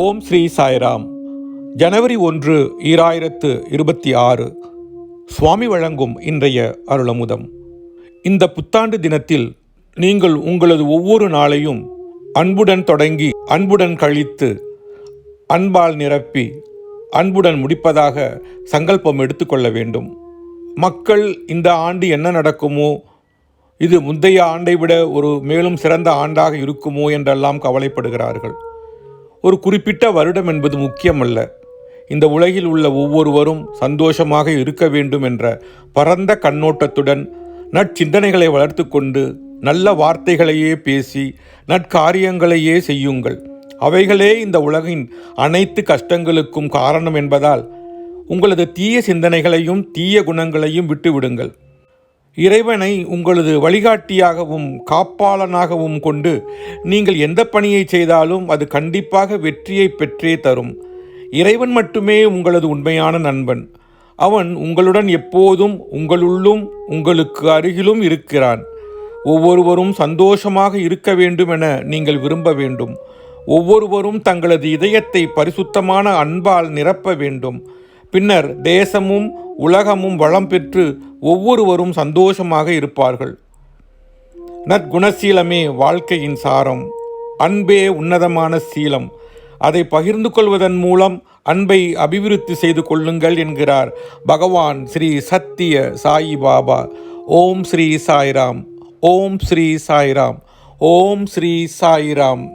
ஓம் ஸ்ரீ சாய்ராம். ஜனவரி 1, 2026 சுவாமி வழங்கும் இன்றைய அருளமுதம். இந்த புத்தாண்டு தினத்தில் நீங்கள் உங்களது ஒவ்வொரு நாளையும் அன்புடன் தொடங்கி அன்புடன் கழித்து அன்பால் நிரப்பி அன்புடன் முடிப்பதாக சங்கல்பம் எடுத்துக்கொள்ள வேண்டும். மக்கள் இந்த ஆண்டு என்ன நடக்குமோ, இது முந்தைய ஆண்டை விட ஒரு மேலும் சிறந்த ஆண்டாக இருக்குமோ என்றெல்லாம் கவலைப்படுகிறார்கள். ஒரு குறிப்பிட்ட வருடம் என்பது முக்கியமல்ல. இந்த உலகில் உள்ள ஒவ்வொருவரும் சந்தோஷமாக இருக்க வேண்டும் என்ற பரந்த கண்ணோட்டத்துடன் நற்சிந்தனைகளை வளர்த்து கொண்டு நல்ல வார்த்தைகளையே பேசி நற்காரியங்களையே செய்யுங்கள். அவைகளே இந்த உலகின் அனைத்து கஷ்டங்களுக்கும் காரணம் என்பதால் உங்களது தீய சிந்தனைகளையும் தீய குணங்களையும் விட்டுவிடுங்கள். இறைவனை உங்களது வழிகாட்டியாகவும் காப்பாளனாகவும் கொண்டு நீங்கள் எந்த பணியை செய்தாலும் அது கண்டிப்பாக வெற்றியை பெற்றே தரும். இறைவன் மட்டுமே உங்களது உண்மையான நண்பன். அவன் உங்களுடன் எப்போதும் உங்களுள்ளும் உங்களுக்கு அருகிலும் இருக்கிறான். ஒவ்வொருவரும் சந்தோஷமாக இருக்க வேண்டும் என நீங்கள் விரும்ப வேண்டும். ஒவ்வொருவரும் தங்களது இதயத்தை பரிசுத்தமான அன்பால் நிரப்ப வேண்டும். பின்னர் தேசமும் உலகமும் வளம் பெற்று ஒவ்வொருவரும் சந்தோஷமாக இருப்பார்கள். நற்குணசீலமே வாழ்க்கையின் சாரம். அன்பே உன்னதமான சீலம். அதை பகிர்ந்து கொள்வதன் மூலம் அன்பை அபிவிருத்தி செய்து கொள்ளுங்கள் என்கிறார் பகவான் ஸ்ரீ சத்திய சாயி பாபா. ஓம் ஸ்ரீ சாய்ராம். ஓம் ஸ்ரீ சாய்ராம். ஓம் ஸ்ரீ சாய்ராம்.